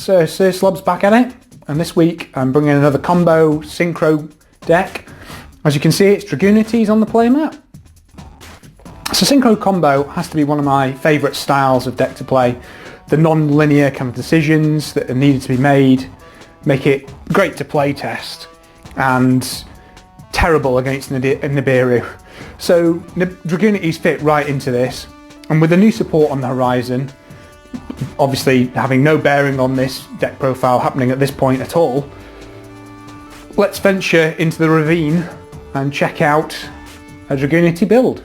So Sir Slob's back at it, and this week I'm bringing another combo Synchro deck. As you can see, it's Dragunities on the playmat. So Synchro combo has to be one of my favourite styles of deck to play. The non-linear kind of decisions that are needed to be made make it great to play test and terrible against Nibiru. So Dragunities fit right into this, and with the new support on the horizon, obviously having no bearing on this deck profile happening at this point at all, let's venture into the ravine and check out a Dragunity build.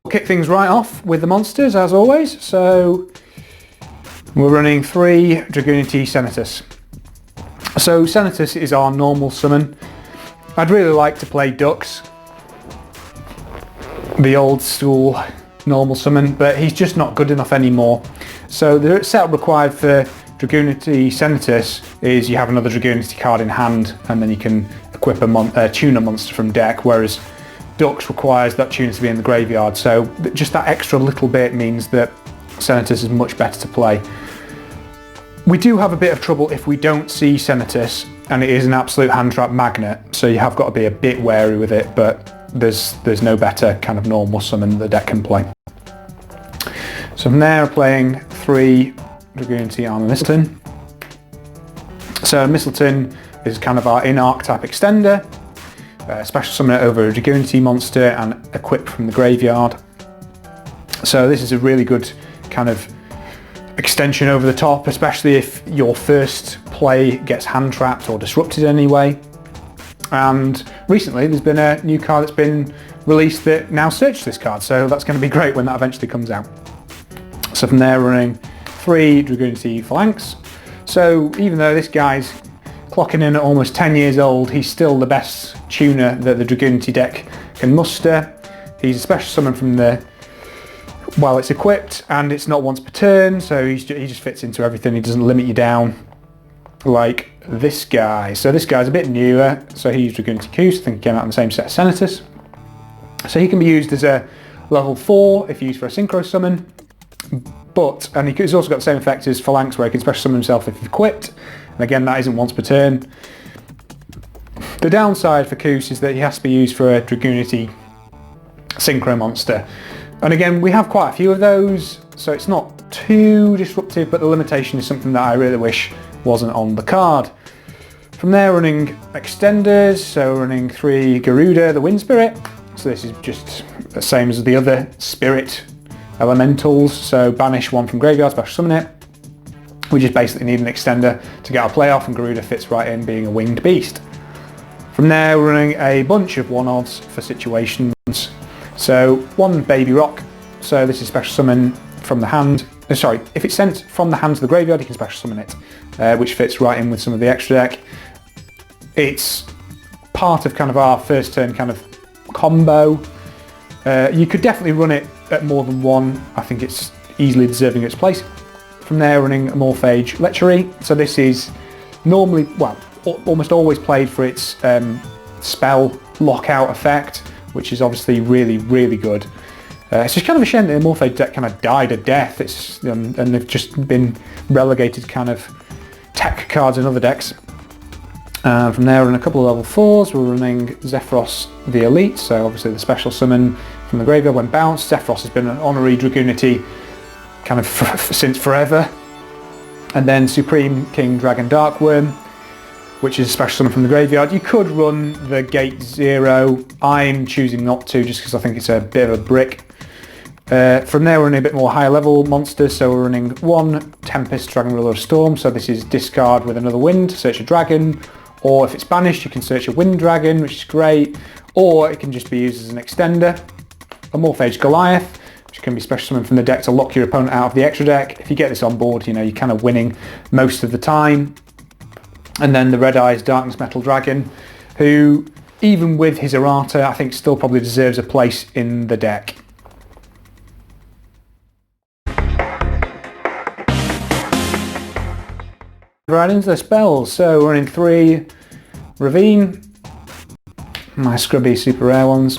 We'll kick things right off with the monsters as always. So we're running 3 Dragunity Senatus. So Senatus is our normal summon. I'd really like to play ducks, the old school normal summon, but he's just not good enough anymore. So the setup required for Dragunity Senatus is you have another Dragunity card in hand, and then you can equip a tuner monster from deck, whereas ducks requires that tuner to be in the graveyard. So just that extra little bit means that Senatus is much better to play. We do have a bit of trouble if we don't see Senatus, and it is an absolute hand trap magnet, so you have got to be a bit wary with it, but there's no better kind of normal summon the deck can play. So from there, we're playing 3 Dragunity Arma Mystletainn. So Mystletainn is kind of our in-archetype extender. Special summon it over a Dragunity monster and equip from the graveyard. So this is a really good kind of extension over the top, especially if your first play gets hand trapped or disrupted anyway. And recently there's been a new card that's been released that now searches this card, so that's going to be great when that eventually comes out. So from there, running 3 Dragunity Phalanx. So even though this guy's clocking in at almost 10 years old, he's still the best tuner that the Dragunity deck can muster. He's a special summon from the, well, it's equipped and it's not once per turn, so he just fits into everything. He doesn't limit you down like this guy. So this guy's a bit newer, so he's Dragunity Couse. I think he came out in the same set as Senatus. So he can be used as a level 4 if used for a Synchro summon, and he's also got the same effect as Phalanx, where he can special summon himself if equipped, and again that isn't once per turn. The downside for Couse is that he has to be used for a Dragunity Synchro monster, and again we have quite a few of those, so it's not too disruptive, but the limitation is something that I really wish wasn't on the card. From there, running extenders, so running 3 Garuda, the Wind Spirit. So this is just the same as the other spirit elementals, so banish 1 from graveyard, special summon it. We just basically need an extender to get our play off, and Garuda fits right in being a winged beast. From there, we're running a bunch of 1-odds for situations. So 1 Baby Rock, so this is special summon from the hand. Sorry, if it's sent from the hand to the graveyard, you can special summon it, which fits right in with some of the extra deck. It's part of kind of our first turn kind of combo. You could definitely run it at more than 1. I think it's easily deserving its place. From there, running Amorphage Lechery. So this is normally, well, almost always played for its spell lockout effect, which is obviously really, really good. It's just kind of a shame that the Amorphage deck kind of died a death. And they've just been relegated kind of tech cards in other decks. From there, on a couple of level 4s, we're running Zephyros the Elite, so obviously the special summon from the graveyard when bounced. Zephyros has been an honorary Dragunity kind of since forever. And then Supreme King Dragon Darkwurm, which is a special summon from the graveyard. You could run the Gate 0. I'm choosing not to, just because I think it's a bit of a brick. From there, we're running a bit more higher level monsters, so we're running 1 Tempest Dragon Ruler of Storm, so this is discard with another wind to search a dragon, or if it's banished you can search a wind dragon, which is great, or it can just be used as an extender. Amorphage Goliath, which can be special summoned from the deck to lock your opponent out of the extra deck. If you get this on board, you know, you're kind of winning most of the time. And then the Red Eyes Darkness Metal Dragon, who, even with his errata, I think still probably deserves a place in the deck. Right into the spells, so we're in 3 Ravine, my scrubby super rare ones.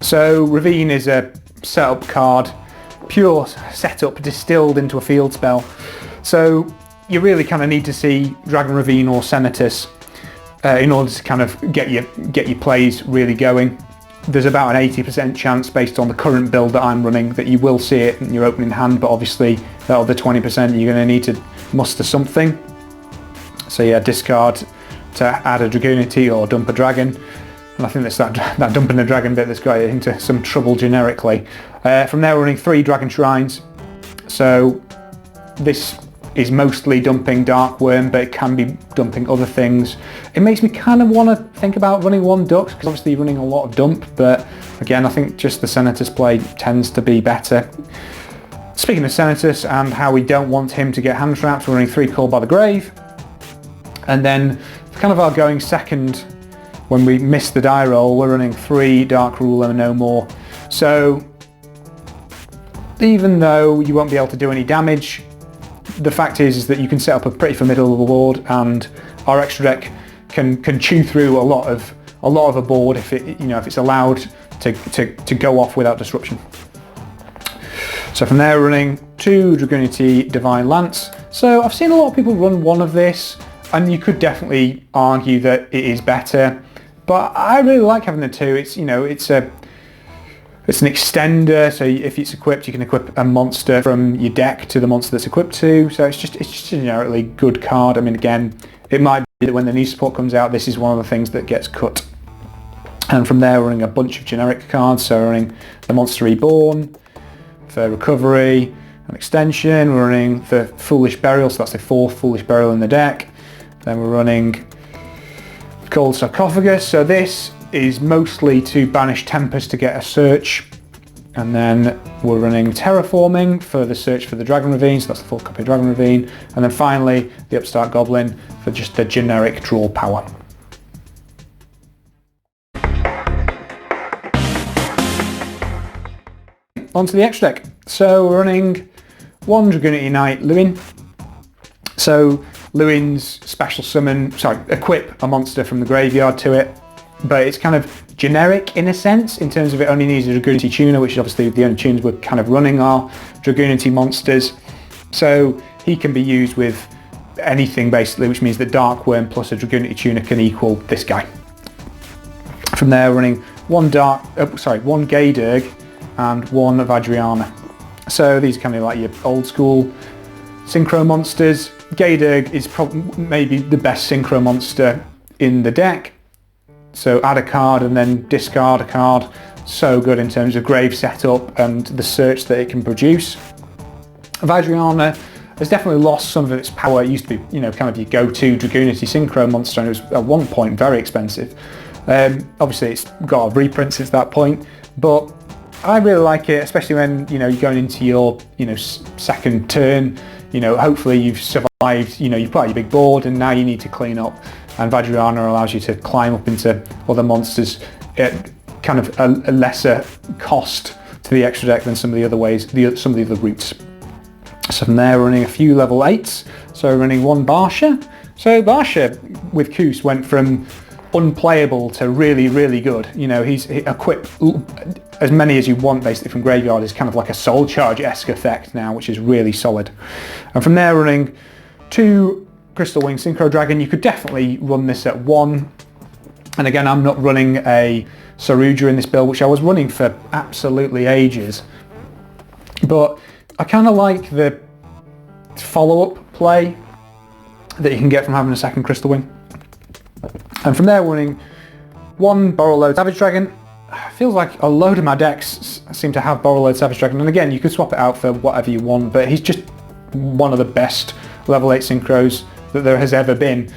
So Ravine is a setup card pure setup distilled into a field spell. So you really kind of need to see Dragon Ravine or Senatus in order to kind of get your plays really going. There's about an 80% chance based on the current build that I'm running that you will see it in your opening hand, but obviously that other 20% you're going to need to muster something. So yeah, discard to add a Dragunity or dump a dragon. And I think it's that dumping a dragon bit that's got you into some trouble generically. From there we're running 3 Dragon Shrines. So this is mostly dumping Darkwurm, but it can be dumping other things. It makes me kind of want to think about running 1 Dux, because obviously you're running a lot of dump, but again I think just the Senatus play tends to be better. Speaking of Senatus and how we don't want him to get hand trapped, we're running 3 Call by the Grave. And then kind of our going second, when we miss the die roll, we're running 3 Dark Ruler no more. So even though you won't be able to do any damage, the fact is that you can set up a pretty formidable board, and our extra deck can chew through a lot of a board if it's allowed to go off without disruption. So from there we're running 2 Dragunity Divine Lance. So I've seen a lot of people run 1 of this, and you could definitely argue that it is better, but I really like having the 2. It's an extender, so if it's equipped you can equip a monster from your deck to the monster that's equipped to, so it's just a generically good card. I mean, again, it might be that when the new support comes out this is one of the things that gets cut. And from there we're running a bunch of generic cards, so we're running the Monster Reborn for recovery and extension, we're running the Foolish Burial, so that's the 4th Foolish Burial in the deck. Then we're running Gold Sarcophagus, so this is mostly to banish Tempest to get a search, and then we're running Terraforming for the search for the Dragon Ravine, so that's the 4th copy of Dragon Ravine, and then finally the Upstart Goblin for just the generic draw power. Onto the extra deck. So we're running 1 Dragunity Knight Luin. So Luin's special summon, equip a monster from the graveyard to it, but it's kind of generic in a sense, in terms of it only needs a Dragunity tuner, which is obviously the only tuners we're kind of running are Dragunity monsters. So he can be used with anything basically, which means that Darkwurm plus a Dragunity tuner can equal this guy. From there we're running 1 Gay Dearg and 1 Vajrayana. So these are kind of like your old school synchro monsters. Gay Dearg is maybe the best synchro monster in the deck. So add a card and then discard a card. So good in terms of grave setup and the search that it can produce. Vajrayana has definitely lost some of its power. It used to be, kind of your go-to Dragunity synchro monster, and it was at one point very expensive. Obviously it's got a reprint since that point, but I really like it, especially when you're going into your second turn. Hopefully you've survived. You've put out your big board, and now you need to clean up. And Vajrayana allows you to climb up into other monsters at kind of a lesser cost to the extra deck than some of the other ways, some of the other routes. So from there we're running a few level 8s. So we're running 1 Barcha. So Barcha with Couse went from unplayable to really, really good. He's equipped as many as you want basically from graveyard. Is kind of like a Soul Charge-esque effect now, which is really solid. And from there running 2 Crystal Wing Synchro Dragon. You could definitely run this at 1. And again, I'm not running a Saruja in this build, which I was running for absolutely ages. But I kind of like the follow-up play that you can get from having a second Crystal Wing. And from there, running 1 Borreload Savage Dragon. Feels like a load of my decks seem to have Borreload Savage Dragon. And again, you could swap it out for whatever you want, but he's just one of the best level 8 synchros that there has ever been.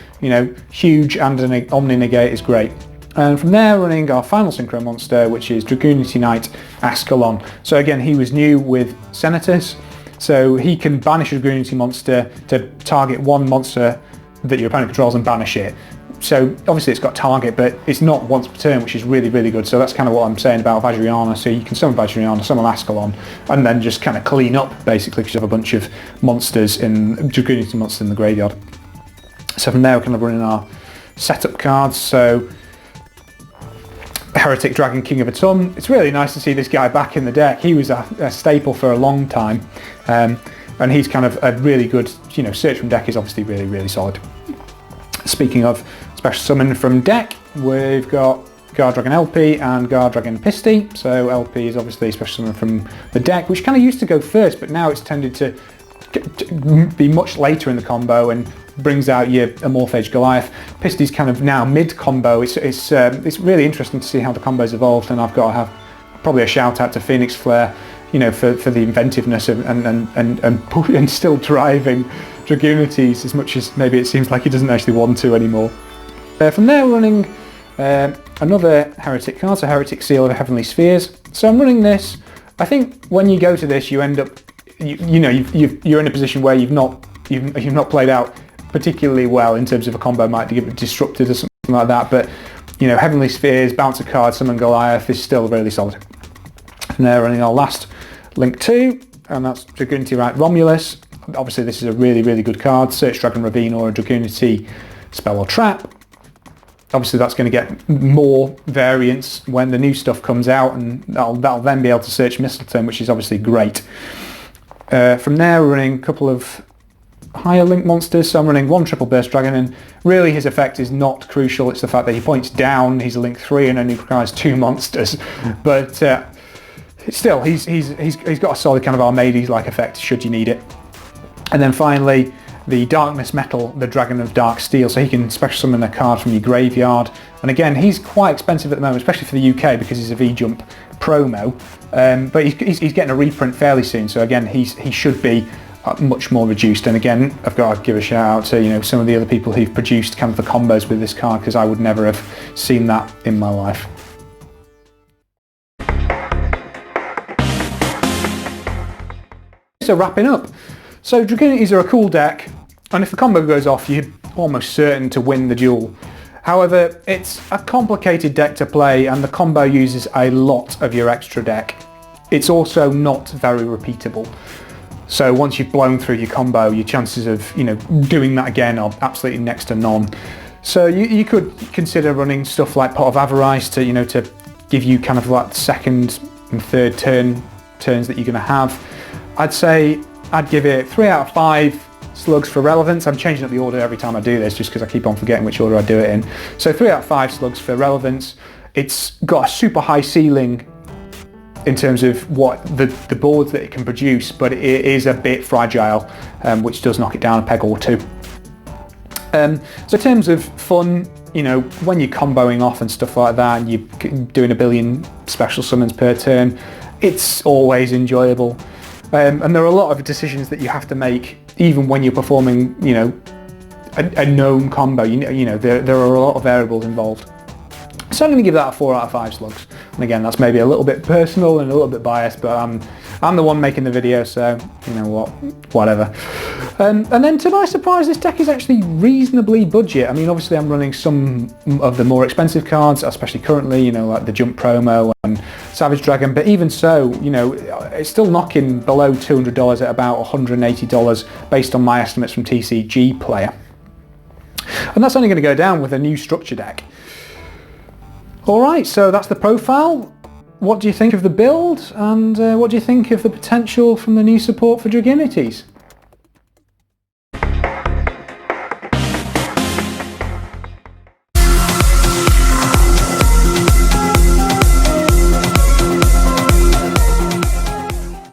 Huge, and an Omni Negate is great. And from there running our final synchro monster, which is Dragunity Knight Ascalon. So again, he was new with Senatus, so he can banish a Dragunity monster to target 1 monster that your opponent controls and banish it. So obviously it's got target, but it's not once per turn, which is really, really good. So that's kind of what I'm saying about Vajrayana. So you can summon Vajrayana, summon Ascalon, and then just kind of clean up basically, because you have a bunch of monsters Dragunity monsters in the graveyard. So from there we're kind of running our setup cards. So Heretic Dragon King of Atum. It's really nice to see this guy back in the deck. He was a staple for a long time, and he's kind of a really good, search from deck is obviously really, really solid. Speaking of special summon from deck, we've got Guardragon Elpy and Guardragon Pisty. So Elpy is obviously a special summon from the deck, which kind of used to go first, but now it's tended to be much later in the combo and brings out your Amorphage Goliath. Pisty's kind of now mid-combo. It's really interesting to see how the combo's evolved, and I've got to have probably a shout out to Phoenix Flare, for the inventiveness and still driving Dragunities as much as maybe it seems like he doesn't actually want to anymore. From there, we're running another Heretic card, so Heretic Seal of Heavenly Spheres. So I'm running this. I think when you go to this, you end up, you're in a position where you've not played out particularly well in terms of a combo might get disrupted or something like that. But Heavenly Spheres, bounce a card, summon Goliath is still really solid. And there, running our last Link 2, and that's Dragunity Romulus. Obviously, this is a really, really good card. Search Dragon Ravine or a Dragunity spell or trap. Obviously, that's going to get more variants when the new stuff comes out, and that'll then be able to search Mystletainn, which is obviously great. From there, we're running a couple of higher link monsters. So I'm running one Triple Burst Dragon, and really his effect is not crucial. It's the fact that he points down. He's a link 3 and only requires 2 monsters, but still, he's got a solid kind of Armades-like effect should you need it. And then finally, the Darkness Metal, the Dragon of Dark Steel, so he can special summon a card from your graveyard. And again, he's quite expensive at the moment, especially for the UK because he's a V-Jump promo. But he's getting a reprint fairly soon, so again, he should be much more reduced. And again, I've got to give a shout out to some of the other people who've produced kind of the combos with this card, because I would never have seen that in my life. So wrapping up, so Dragunities are a cool deck, and if the combo goes off, you're almost certain to win the duel. However, it's a complicated deck to play, and the combo uses a lot of your extra deck. It's also not very repeatable. So once you've blown through your combo, your chances of doing that again are absolutely next to none. So you could consider running stuff like Pot of Avarice to to give you kind of like second and third turns that you're going to have. I'd say I'd give it 3 out of 5 slugs for relevance. I'm changing up the order every time I do this just because I keep on forgetting which order I do it in. So 3 out of 5 slugs for relevance. It's got a super high ceiling in terms of what the boards that it can produce, but it is a bit fragile, which does knock it down a peg or two. So in terms of fun, when you're comboing off and stuff like that, and you're doing a billion special summons per turn, it's always enjoyable. And there are a lot of decisions that you have to make, even when you're performing, a known combo. There are a lot of variables involved. So I'm going to give that a 4 out of 5 slugs. And again, that's maybe a little bit personal and a little bit biased, but I'm the one making the video, so whatever. And then to my surprise, this deck is actually reasonably budget. I mean, obviously I'm running some of the more expensive cards, especially currently, like the Jump promo and Savage Dragon, but even so, it's still knocking below $200 at about $180 based on my estimates from TCG Player. And that's only going to go down with a new structure deck. Alright, so that's the profile. What do you think of the build, and what do you think of the potential from the new support for Dragunities?